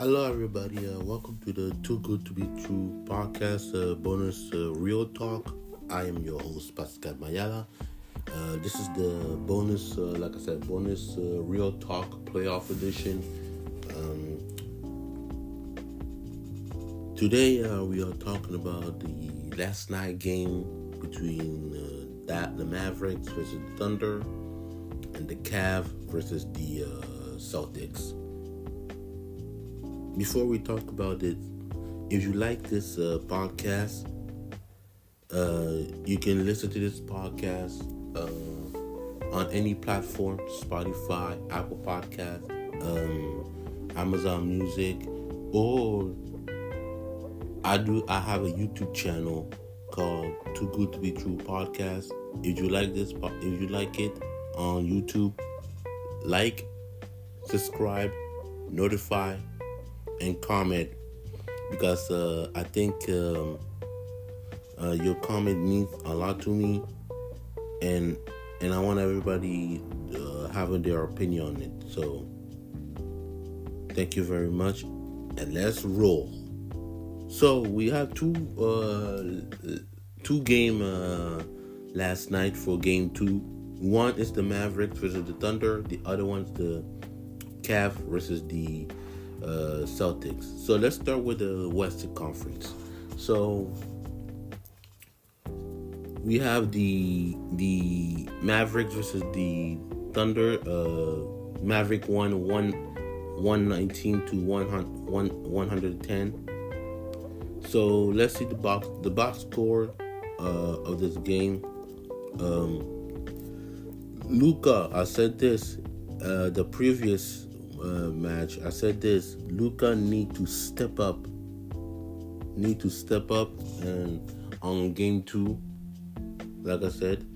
Hello, everybody. Welcome to the Too Good to Be True podcast bonus Real Talk. I am your host, Pascal Mayala. This is the bonus, bonus Real Talk playoff edition. Today, we are talking about the last night game between the Mavericks versus the Thunder and the Cavs versus the Celtics. Before we talk about it, if you like this podcast, you can listen to this podcast on any platform: Spotify, Apple Podcast, Amazon Music, or I have a YouTube channel called Too Good to Be True Podcast. If you like this, if you like it on YouTube, like, subscribe, notify, and comment, because I think your comment means a lot to me, and I want everybody having their opinion on it. So thank you very much, and let's roll. So we have two game last night for game 2. One is the Mavericks versus the Thunder. The other one's the Cavs versus the Celtics. So let's start with the Western Conference. So we have the Mavericks versus the Thunder. Maverick won 119 to 110. So let's see the box score of this game. Luka, I said this the previous match. I said this: Luka need to step up. And on game 2, like I said,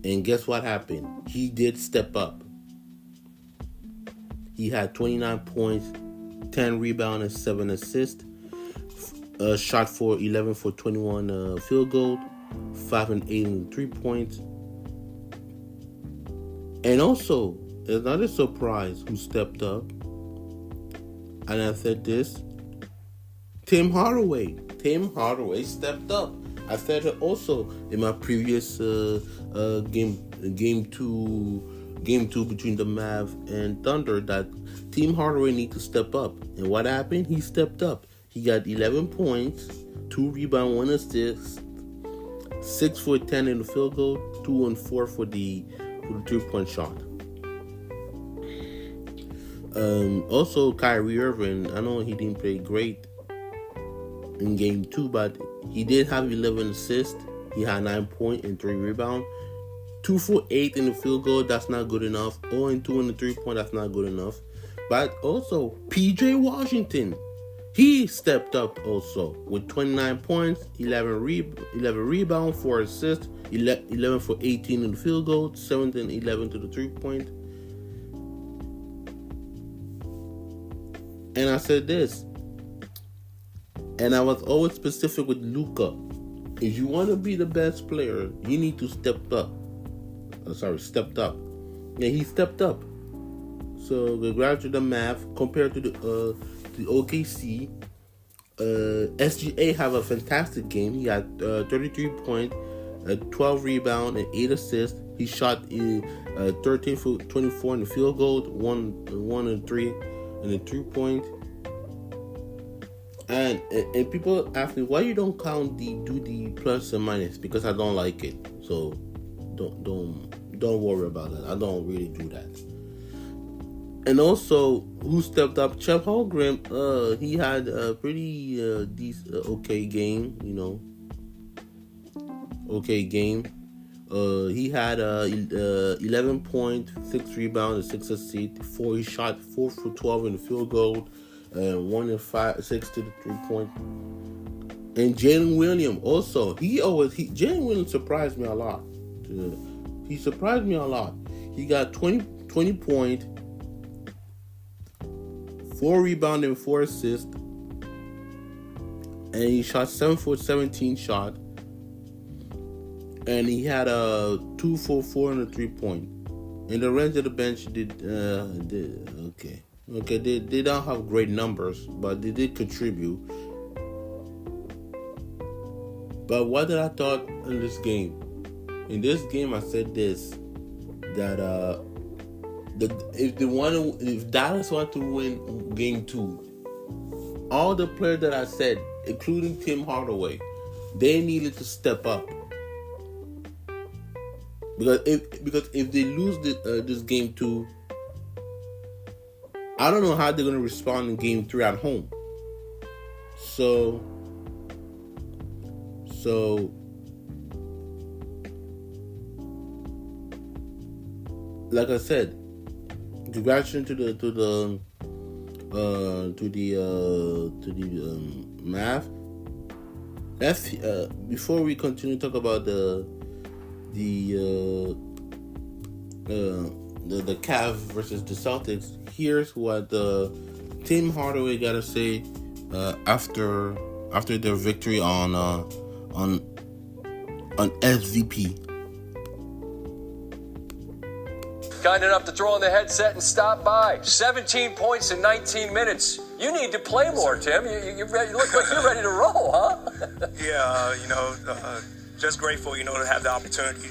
and guess what happened? He did step up. He had 29 points, 10 rebounds, and 7 assists. Shot for 11 for 21 field goal, 5 and 8 in 3 points. And also, another surprise who stepped up, and I said this: Tim Hardaway stepped up. I said it also in my previous game two between the Mavs and Thunder, that Tim Hardaway need to step up. And what happened? He stepped up. He got 11 points, 2 rebounds, 1 assist, 6 for 10 in the field goal, 2 and 4 for the 3-point shot. Also, Kyrie Irving, I know he didn't play great in game 2, but he did have 11 assists. He had 9 points and 3 rebounds. 2 for 8 in the field goal, that's not good enough. 0 and 2 in the 3-point, that's not good enough. But also, PJ Washington, he stepped up also with 29 points, 11 rebounds, 4 assists, 11 for 18 in the field goal, 7 and 11 to the 3-point. And I said this, and I was always specific with Luka: if you want to be the best player, you need to step up. Stepped up. And he stepped up. So congrats to the Mavs. Compared to the OKC, SGA have a fantastic game. He had 33 points, 12 rebounds, and 8 assists. He shot 13 for 24 in the field goal, 1 and 3 in the 3-point. And people ask me why you don't do the plus and minus, because I don't like it. So don't worry about that. I don't really do that. And also, who stepped up? Chet Holmgren. He had a pretty decent, okay game. Okay game. He had 11 points, 6 rebounds, and 6 assists. He shot 4 for 12 in the field goal, 1 and 6 to the 3-point. And Jalen Williams also. Jalen Williams surprised me a lot. He surprised me a lot. He got 20 points, 4 rebounds, and 4 assists. And he shot 7 for 17 shot. And he had a 2 for 4 and a 3-point. And the rest of the bench did okay. Okay, they don't have great numbers, but they did contribute. But what did I thought in this game? In this game, I said this, that if Dallas want to win game 2, all the players that I said, including Tim Hardaway, they needed to step up. Because if they lose this game 2, I don't know how they're gonna respond in game 3 at home. So like I said, congratulations to the Mavs. Before we continue to talk about the Cavs versus the Celtics, here's what Tim Hardaway gotta say after their victory on MVP. Kind enough to throw on the headset and stop by. 17 points in 19 minutes. You need to play more, Tim. You look like you're ready to roll, huh? Yeah, just grateful, to have the opportunity.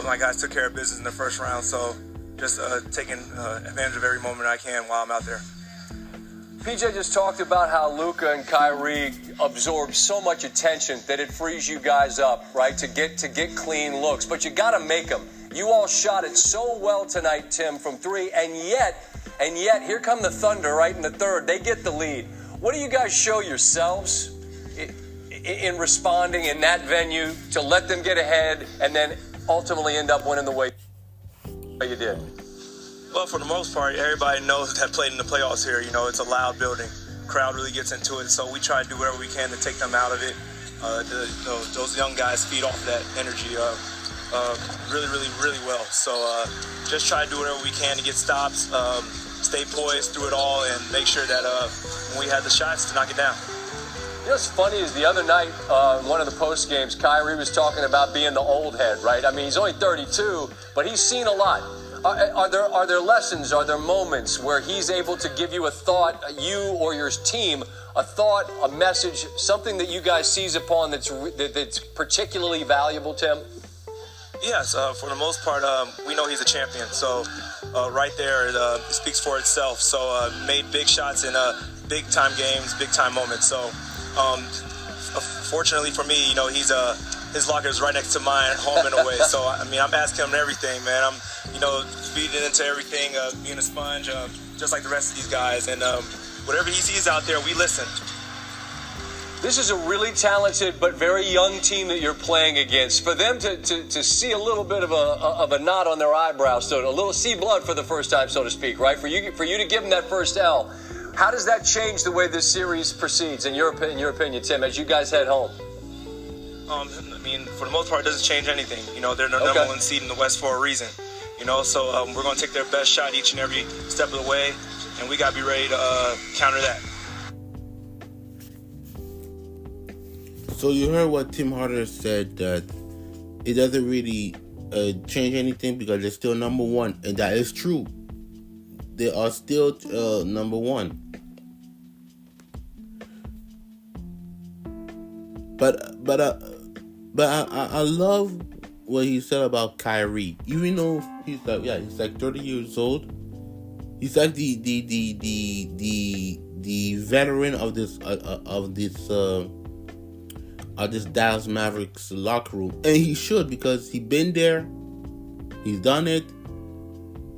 My guys took care of business in the first round, so just taking advantage of every moment I can while I'm out there. PJ just talked about how Luka and Kyrie absorb so much attention that it frees you guys up, right, to get clean looks. But you got to make them. You all shot it so well tonight, Tim, from 3, and yet, here come the Thunder right in the third. They get the lead. What do you guys show yourselves in responding in that venue to let them get ahead and then ultimately end up winning the way you did? Well, for the most part, everybody knows that played in the playoffs here. It's a loud building. Crowd really gets into it, so we try to do whatever we can to take them out of it. Those young guys feed off that energy really, really, really well. So just try to do whatever we can to get stops, stay poised through it all, and make sure that when we have the shots to knock it down. What's funny is the other night, one of the post games, Kyrie was talking about being the old head, right? I mean, he's only 32, but he's seen a lot. Are there lessons, are there moments where he's able to give you a thought, you or your team, a thought, a message, something that you guys seize upon that's particularly valuable, Tim? Yes, for the most part, we know he's a champion. So right there, it speaks for itself. So made big shots in big-time games, big-time moments. So fortunately for me, his locker is right next to mine, home and away. So, I'm asking him everything, man. I'm, feeding into everything, being a sponge, just like the rest of these guys. And whatever he sees out there, we listen. This is a really talented but very young team that you're playing against. For them to see a little bit of a knot on their eyebrows, so a little see blood for the first time, so to speak, right? For you to give them that first L, how does that change the way this series proceeds, in your opinion, Tim, as you guys head home? For the most part, it doesn't change anything. They're the number one seed in the West for a reason. So we're going to take their best shot each and every step of the way, and we got to be ready to counter that. So you heard what Tim Hardaway said, that it doesn't really change anything because they're still number one, and that is true. They are still number one. But I love what he said about Kyrie. Even though he's like 30 years old, he's like the veteran of this Dallas Mavericks locker room, and he should, because he's been there, he's done it.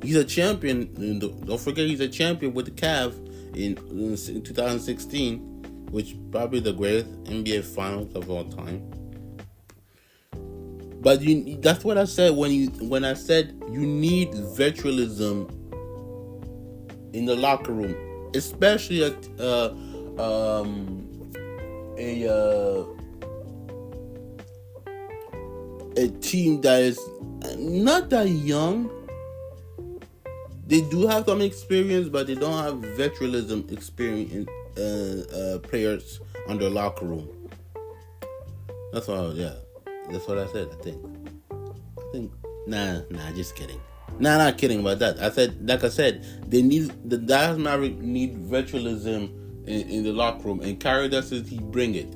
He's a champion. Don't forget, he's a champion with the Cavs in 2016, which probably the greatest NBA Finals of all time. But that's what I said when I said you need veteranalism in the locker room, especially a team that is not that young. They do have some experience, but they don't have veteranalism experience players on their locker room. That's what I said. I think. Nah, just kidding. Nah, not kidding about that. Like I said, the Dallas Mavericks need veteralism in the locker room, and Kyrie does it. He bring it.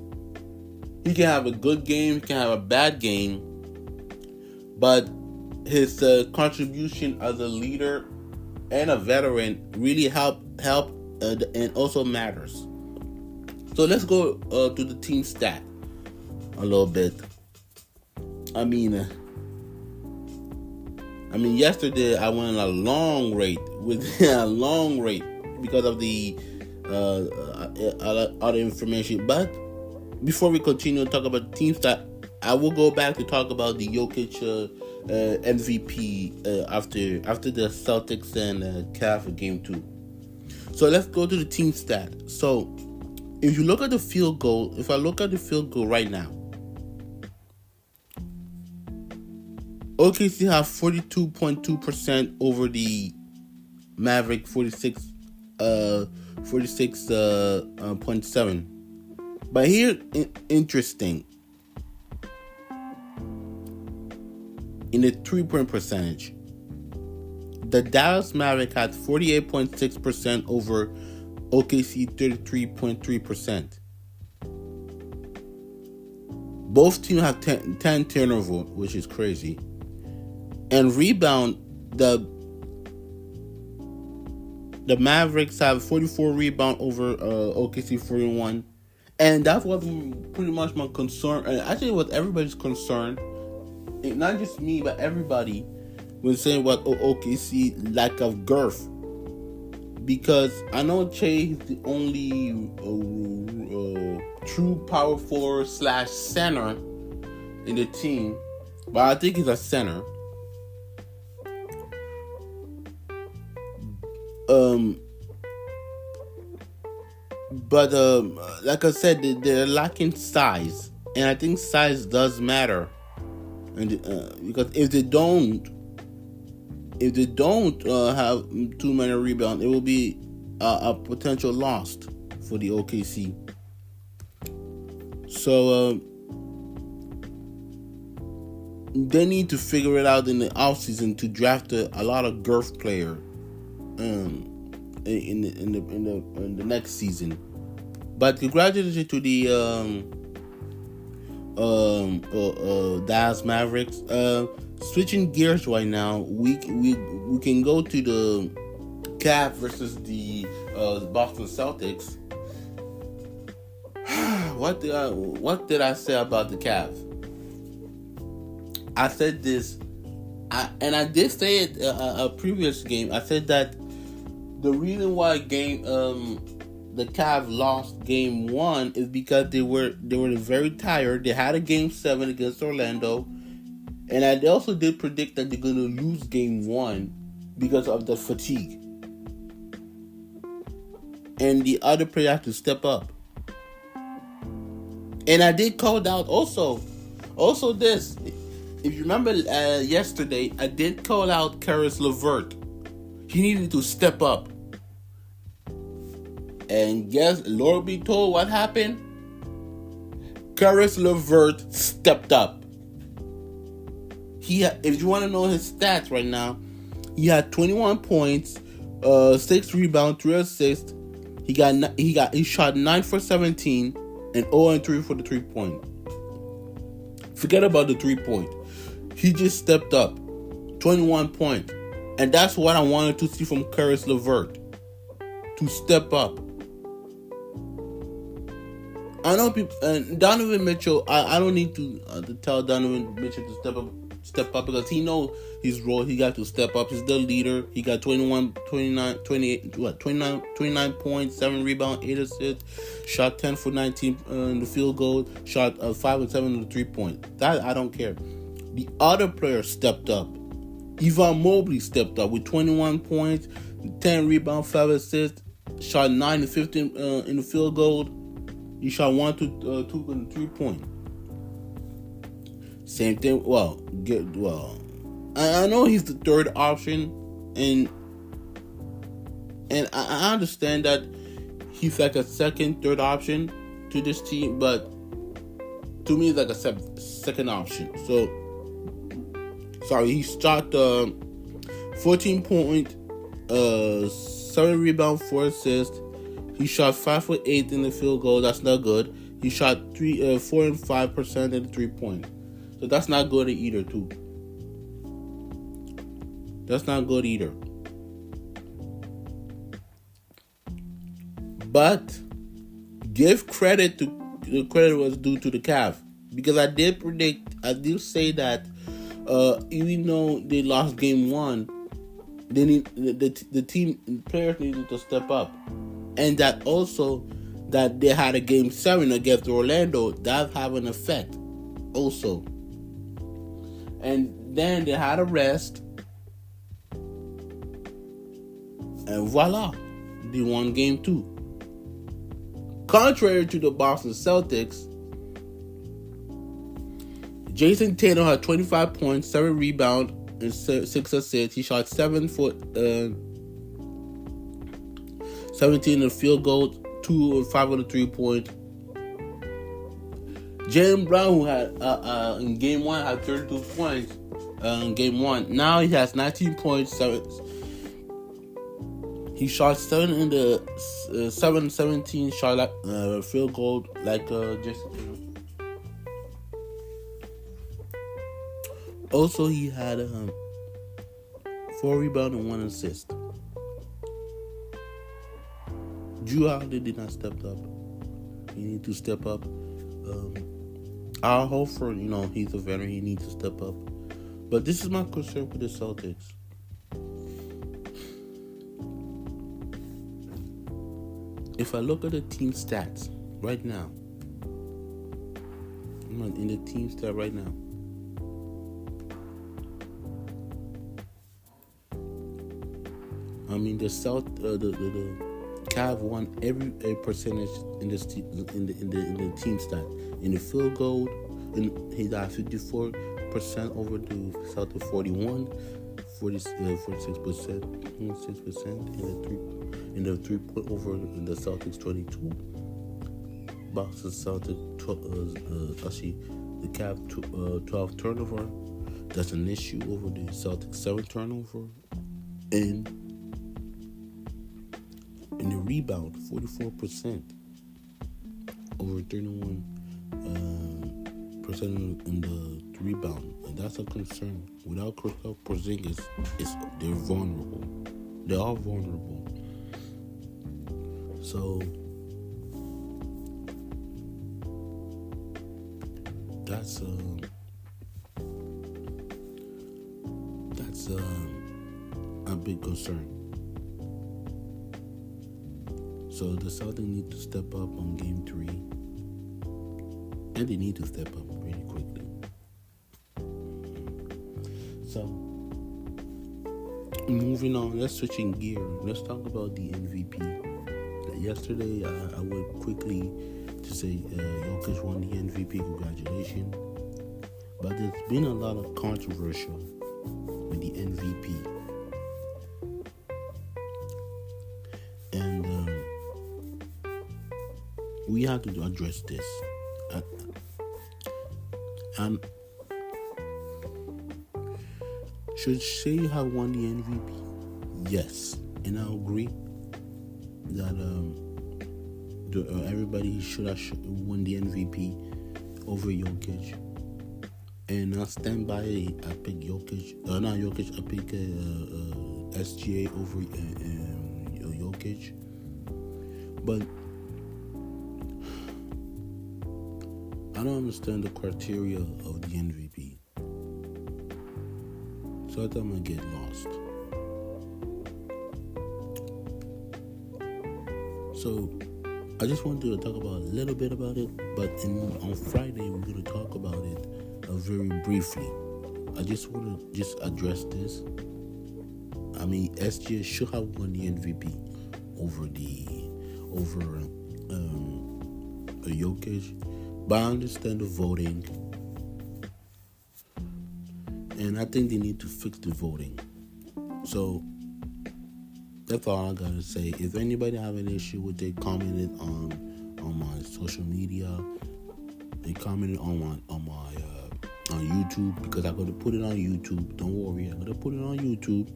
He can have a good game, he can have a bad game, but his contribution as a leader and a veteran really help and also matters. So let's go to the team stat a little bit. I mean, yesterday I went on a long rate because of the other information. But before we continue to talk about the team stat, I will go back to talk about the Jokic MVP after the Celtics and Cavs game 2. So let's go to the team stat. So if you look at the field goal, if I look at the field goal right now, OKC have 42.2% over the Maverick 46.7. But here, interesting, in the 3-point percentage, the Dallas Maverick had 48.6% over OKC 33.3%. Both teams have 10 turnover, which is crazy. And rebound, the Mavericks have 44 rebound over OKC 41. And that was pretty much my concern. And actually, it was everybody's concern. Not just me, but everybody when saying about OKC lack of girth. Because I know Che is the only true power forward / center in the team. But I think he's a center. But like I said, they're lacking size, and I think size does matter. And because if they don't have too many rebounds, it will be a potential loss for the OKC. So they need to figure it out in the offseason to draft a lot of girth player in the next season. But congratulations to the Dallas Mavericks. Switching gears right now, we can go to the Cavs versus the Boston Celtics. What did I say about the Cavs? I said this, and I did say it a previous game. I said that the reason why the Cavs lost game 1 is because they were very tired. They had a game 7 against Orlando, and I also did predict that they're going to lose game 1 because of the fatigue. And the other player have to step up. And I did call out also this. If you remember yesterday, I did call out Caris LeVert. He needed to step up. And guess, Lord be told what happened? Caris LeVert stepped up. If you want to know his stats right now, he had 21 points, 6 rebounds, 3 assists. He shot 9 for 17 and 0-3 for the 3-point. Forget about the 3-point. He just stepped up. 21 points. And that's what I wanted to see from Caris LeVert. To step up. I know people, and Donovan Mitchell, I don't need to tell Donovan Mitchell to step up because he knows his role. He got to step up. He's the leader. He got 29 points, 7 rebounds, 8 assists, shot 10 for 19 in the field goal, shot 5 and 7 in the 3-point. That I don't care. The other players stepped up. Evan Mobley stepped up with 21 points, 10 rebounds, 5 assists, shot 9 and 15 in the field goal. He shot 1 to 2 in the 3-point. Same thing. I know he's the third option, and I understand that he's like a third option to this team, but to me, it's like a second option. So, sorry, he shot 14 point, 7 rebound, 4 assists. He shot 5 for 8 in the field goal. That's not good. He shot 4 and 5% in the 3-point. So that's not good either, too. That's not good either. But give credit to the credit was due to the Cavs, because I did say that even though they lost game 1, they need the team players needed to step up, and that also that they had a game 7 against Orlando that have an effect also, and then they had a rest, and voila, they won game 2. Contrary to the Boston Celtics, Jason Tatum had 25 points, 7 rebounds, and 6 assists. He shot 7 for 17 in the field goal, 2 and 5 on the 3-point. Jaylen Brown, who had in game 1 had 32 points in game 1. Now he has 19 points, 7. He shot 7 in the 17 shot field goal like just. Also, he had 4 rebounds and 1 assist. Drew Holiday did not step up. He need to step up. Al Horford, he's a veteran. He needs to step up. But this is my concern with the Celtics. If I look at the team stats right now, in the team stat right now, I mean the Cavs won every percentage in this in the team stat. In the field goal, he got 54% over the Celtics, 46%, in the 3-point over the Celtics, 22. Boston Celtics, the Cavs 12 turnover. That's an issue over the Celtics 7 turnover, and in the rebound, 44% over 31% in the rebound, and that's a concern. Without Kristaps Porzingis, they're vulnerable. They are vulnerable. So that's a big concern. So the Celtics need to step up on game 3, and they need to step up really quickly. So moving on, let's switching gear. Let's talk about the MVP. Yesterday, I went quickly to say Jokic won the MVP. Congratulations! But there's been a lot of controversy with the MVP, and we have to address this. And should Shea have won the MVP? Yes, and I agree that everybody should have won the MVP over Jokic. And I stand by it. I pick Jokic. Not Jokic. I pick SGA over Jokic. But I don't understand the criteria of the MVP. So I thought I'm going to get lost. So I just wanted to talk about a little bit about it. But on Friday, we're going to talk about it very briefly. I just want to address this. I mean, SGA should have won the MVP over Jokic, but I understand the voting, and I think they need to fix the voting. So that's all I gotta say. If anybody have an issue with it, comment it on my social media. They commented on YouTube, because I'm gonna put it on YouTube. Don't worry, I'm gonna put it on YouTube.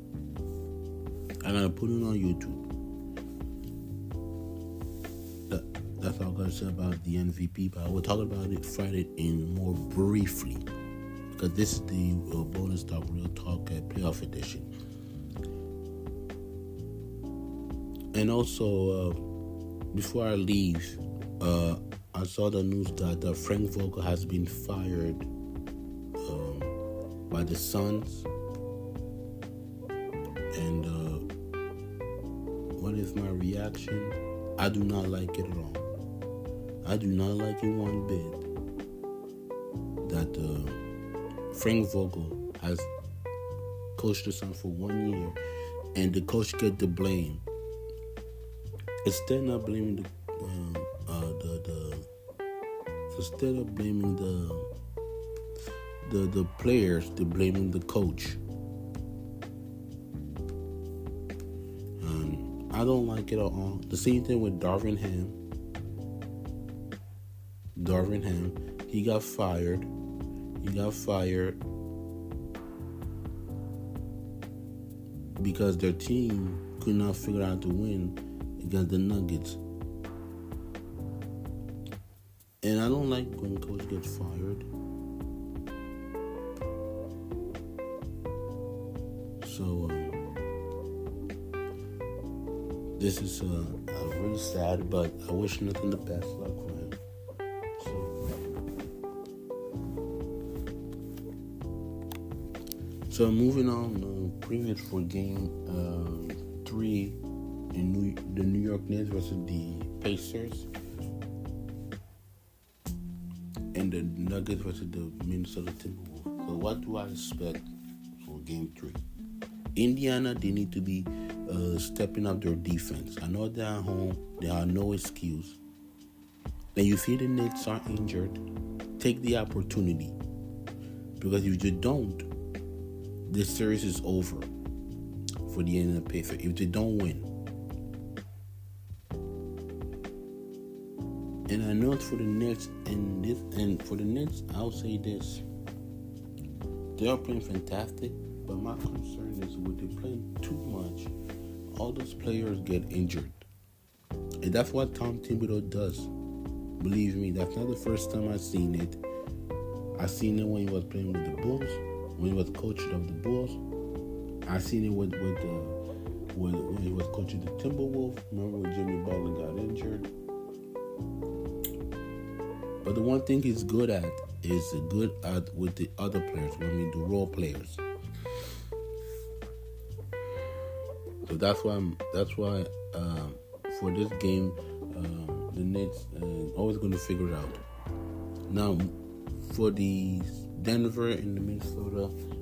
I'm gonna put it on YouTube. That's all I'm gonna say about the MVP. But I will talk about it Friday in more briefly, because this is the bonus talk, real talk playoff edition. And also, before I leave, I saw the news that Frank Vogel has been fired by the Suns. And what is my reaction? I do not like it at all. I do not like it one bit that Frank Vogel has coached the Suns for 1 year, and the coach get the blame. Instead of blaming the players, they're blaming the coach. And I don't like it at all. The same thing with Darvin Ham. He got fired. Because their team could not figure out to win against the Nuggets. And I don't like when coach gets fired. So this is really sad, but I wish nothing the best luck for him. So moving on, previews for game 3 in the New York Knicks versus the Pacers, and the Nuggets versus the Minnesota Timberwolves. So what do I expect for game 3? Indiana, they need to be stepping up their defense. I know they're at home. They have no excuse. And you see the Knicks are injured, take the opportunity. Because if you don't, this series is over for the Indiana Pacers if they don't win. And I know it's for the Knicks, and for the Knicks, I'll say this: they are playing fantastic, but my concern is when they're playing too much, all those players get injured, and that's what Tom Thibodeau does. Believe me, that's not the first time I've seen it. I seen it when he was playing with the Bulls. When he was coach of the Bulls, I seen it when he was coaching the Timberwolves. Remember when Jimmy Butler got injured? But the one thing he's good at is good at with the other players. The role players. So that's why for this game, the Knicks always going to figure it out. Now, for the Denver and the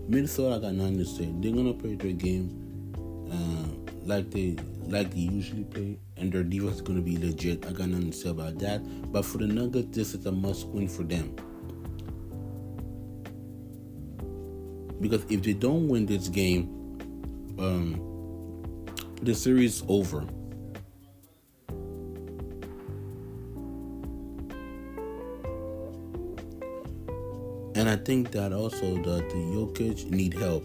Minnesota got nothing to say. They're gonna play their game like they usually play, and their defense is gonna be legit. I got nothing to say about that. But for the Nuggets, this is a must-win for them, because if they don't win this game, the series is over. And I think that also that the Jokic need help.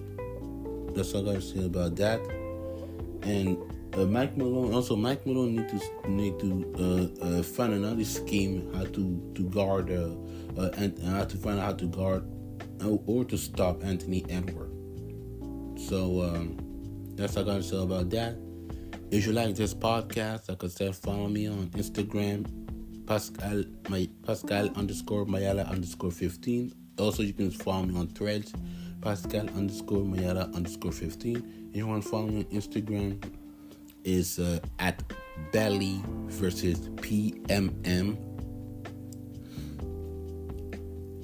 That's all I gotta say about that. And Mike Malone need to find another scheme how to guard and how to find out how to guard or to stop Anthony Edwards. So that's all I gotta say about that. If you like this podcast, like I said, follow me on Instagram, Pascal _ 15. Also, you can follow me on Threads, Pascal _ 15. If you want to follow me on Instagram, is at Belly versus PMM.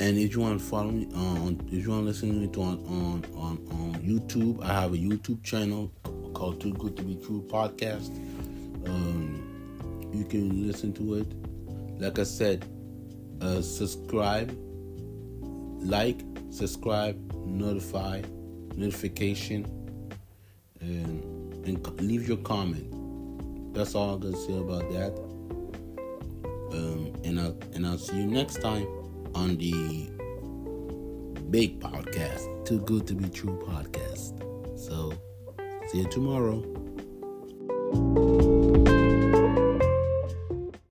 And if you want to follow me if you want to listen to it on YouTube, I have a YouTube channel called Too Good to Be True Podcast. You can listen to it. Like I said, subscribe. Like, subscribe, notification, and leave your comment. That's all I'm gonna say about that. And I'll see you next time on the big podcast, Too Good to Be True podcast. So, see you tomorrow.